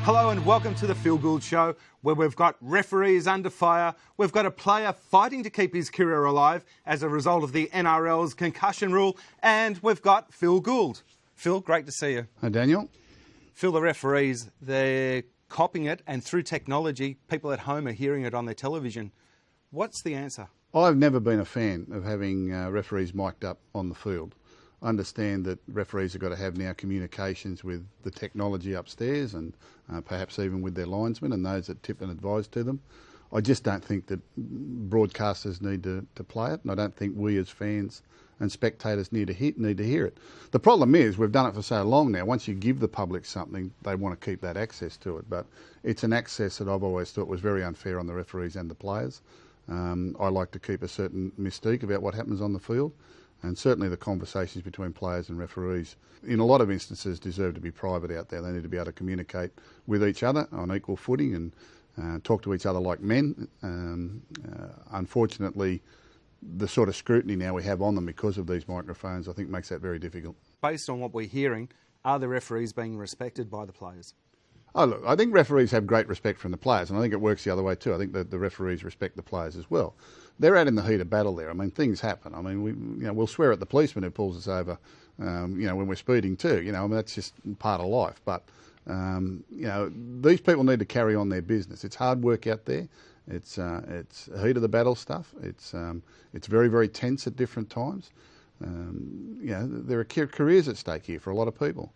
Hello and welcome to the Phil Gould Show, where we've got referees under fire, we've got a player fighting to keep his career alive as a result of the NRL's concussion rule, and we've got Phil Gould. Phil, great to see you. Hi, Daniel. Phil, the referees, they're copying it, and through technology, people at home are hearing it on their television. What's the answer? I've never been a fan of having referees mic'd up on the field. I understand that referees have got to have now communications with the technology upstairs and perhaps even with their linesmen and those that tip and advise to them. I just don't think that broadcasters need to play it, and I don't think we as fans and spectators need to hear it. The problem is we've done it for so long now. Once you give the public something, they want to keep that access to it. But it's an access that I've always thought was very unfair on the referees and the players. I like to keep a certain mystique about what happens on the field. And certainly the conversations between players and referees, in a lot of instances, deserve to be private out there. They need to be able to communicate with each other on equal footing and talk to each other like men. Unfortunately, the sort of scrutiny now we have on them because of these microphones, I think makes that very difficult. Based on what we're hearing, are the referees being respected by the players? Oh, look, I think referees have great respect from the players, and I think it works the other way too. I think that the referees respect the players as well. They're out in the heat of battle there. I mean, things happen. I mean, we'll swear at the policeman who pulls us over, when we're speeding too. I mean, that's just part of life. But, these people need to carry on their business. It's hard work out there. It's heat of the battle stuff. It's very, very tense at different times. There are careers at stake here for a lot of people.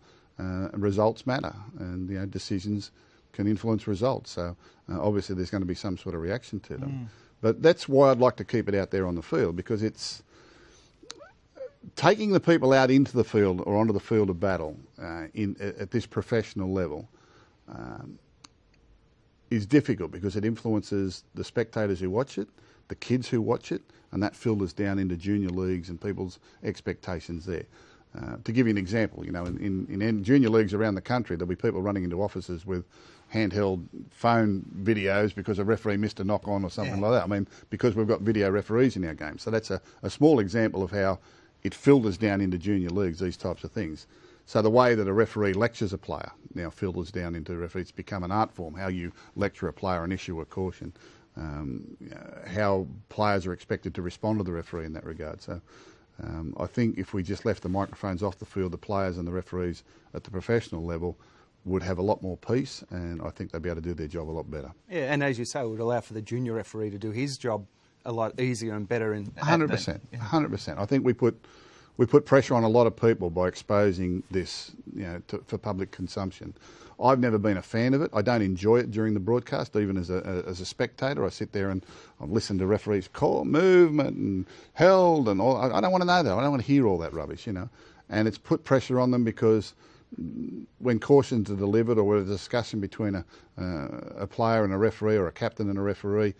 Results matter, and decisions can influence results. So obviously there's going to be some sort of reaction to them. But that's why I'd like to keep it out there on the field, because it's taking the people out into the field or onto the field of battle at this professional level is difficult, because it influences the spectators who watch it, the kids who watch it, and that filters down into junior leagues and people's expectations there. To give you an example, in junior leagues around the country, there'll be people running into offices with handheld phone videos because a referee missed a knock-on or something like that. I mean, because we've got video referees in our game. So that's a small example of how it filters down into junior leagues, these types of things. So the way that a referee lectures a player now filters down into referee. It's become an art form, how you lecture a player and issue a caution, how players are expected to respond to the referee in that regard. So I think if we just left the microphones off the field, the players and the referees at the professional level would have a lot more peace, and I think they'd be able to do their job a lot better. Yeah, and as you say, it would allow for the junior referee to do his job a lot easier and better. 100%. 100%. I think we put pressure on a lot of people by exposing this, for public consumption. I've never been a fan of it. I don't enjoy it during the broadcast, even as a spectator. I sit there and I listen to referees call movement and held and all. I don't want to know that. I don't want to hear all that rubbish, And it's put pressure on them because when cautions are delivered or with a discussion between a player and a referee or a captain and a referee,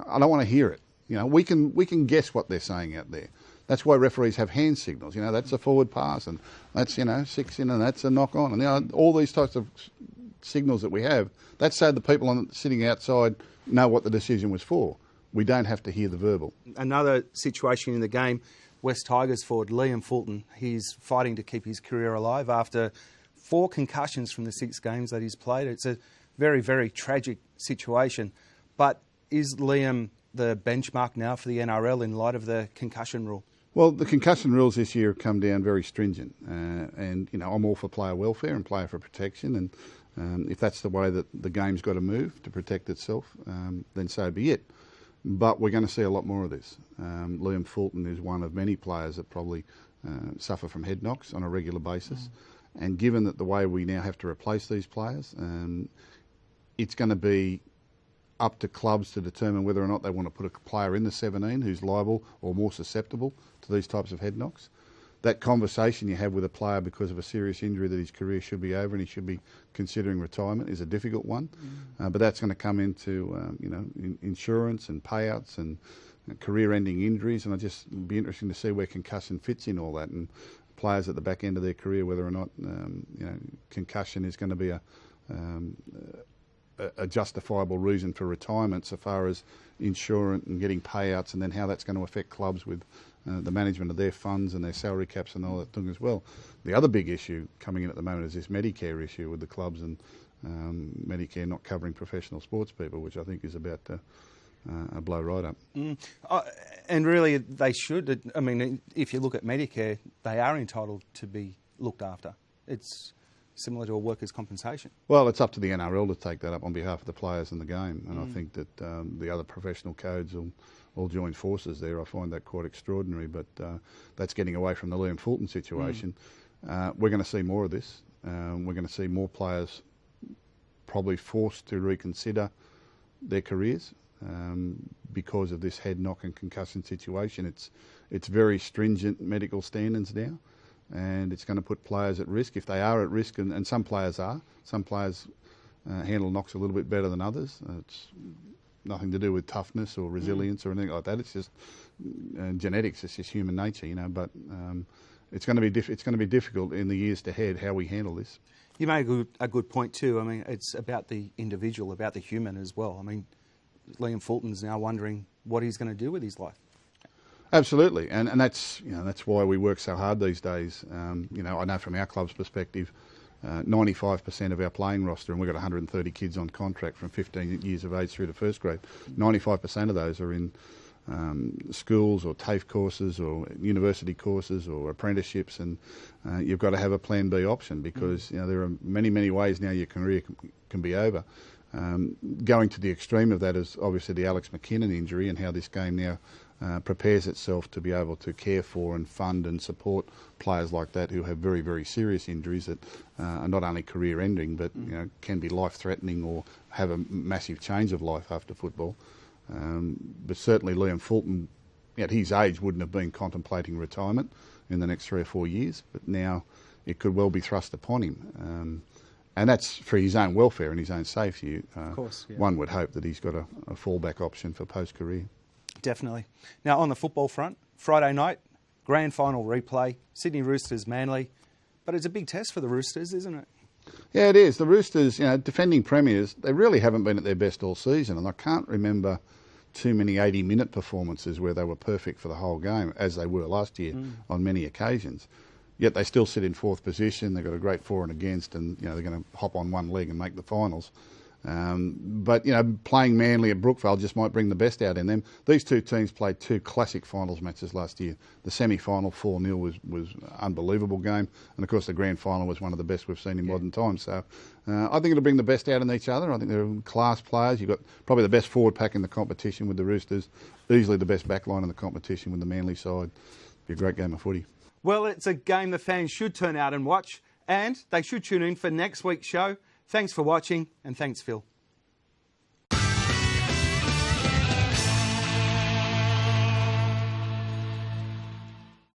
I don't want to hear it. We can guess what they're saying out there. That's why referees have hand signals. That's a forward pass, and that's 6 in, and that's a knock on, and all these types of signals that we have. That's so the people sitting outside know what the decision was for. We don't have to hear the verbal. Another situation in the game, West Tigers forward Liam Fulton. He's fighting to keep his career alive after 4 concussions from the 6 games that he's played. It's a very, very tragic situation. But is Liam the benchmark now for the NRL in light of the concussion rule? Well, the concussion rules this year have come down very stringent, and I'm all for player welfare and player for protection, and if that's the way that the game's got to move to protect itself, then so be it. But we're going to see a lot more of this. Liam Fulton is one of many players that probably suffer from head knocks on a regular basis, and given that the way we now have to replace these players, it's going to be up to clubs to determine whether or not they want to put a player in the 17 who's liable or more susceptible to these types of head knocks. That conversation you have with a player because of a serious injury that his career should be over and he should be considering retirement is a difficult one. But that's going to come into insurance and payouts and career-ending injuries, and it'll just be interesting to see where concussion fits in all that, and players at the back end of their career, whether or not concussion is going to be a justifiable reason for retirement so far as insurance and getting payouts, and then how that's going to affect clubs with the management of their funds and their salary caps and all that thing as well. The other big issue coming in at the moment is this Medicare issue with the clubs and Medicare not covering professional sports people, which I think is about to blow right up. And really, they should. I mean, if you look at Medicare, they are entitled to be looked after. It's similar to a workers' compensation. Well, it's up to the NRL to take that up on behalf of the players in the game, and I think that the other professional codes will all join forces there. I find that quite extraordinary, but that's getting away from the Liam Fulton situation. We're going to see more of this. We're going to see more players probably forced to reconsider their careers because of this head knock and concussion situation. It's very stringent medical standards now, and it's going to put players at risk. If they are at risk, and some players are, some players handle knocks a little bit better than others. It's nothing to do with toughness or resilience or anything like that. It's just genetics. It's just human nature, you know. But it's going to be difficult in the years ahead how we handle this. You made a good point too. I mean, it's about the individual, about the human as well. I mean, Liam Fulton's now wondering what he's going to do with his life. Absolutely, and that's that's why we work so hard these days. I know from our club's perspective, 95% of our playing roster, and we've got 130 kids on contract from 15 years of age through to first grade. 95% of those are in schools or TAFE courses or university courses or apprenticeships, and you've got to have a plan B option because there are many ways now your career can be over. Going to the extreme of that is obviously the Alex McKinnon injury and how this game now prepares itself to be able to care for and fund and support players like that who have very serious injuries that are not only career ending but can be life threatening or have a massive change of life after football. But certainly Liam Fulton at his age wouldn't have been contemplating retirement in the next 3 or 4 years, but now it could well be thrust upon him. And that's for his own welfare and his own safety. Of course, yeah. One would hope that he's got a fallback option for post-career. Definitely. Now, on the football front, Friday night, grand final replay, Sydney Roosters, Manly. But it's a big test for the Roosters, isn't it? Yeah, it is. The Roosters, defending premiers, they really haven't been at their best all season. And I can't remember too many 80-minute performances where they were perfect for the whole game, as they were last year on many occasions. Yet they still sit in 4th position. They've got a great for and against, and they're going to hop on one leg and make the finals. But playing Manly at Brookvale just might bring the best out in them. These two teams played 2 classic finals matches last year. The semi-final 4-0 was an unbelievable game, and of course the grand final was one of the best we've seen in modern times. So I think it'll bring the best out in each other. I think they're class players. You've got probably the best forward pack in the competition with the Roosters, easily the best back line in the competition with the Manly side. Be a great game of footy. Well, it's a game the fans should turn out and watch, and they should tune in for next week's show. Thanks for watching, and thanks, Phil.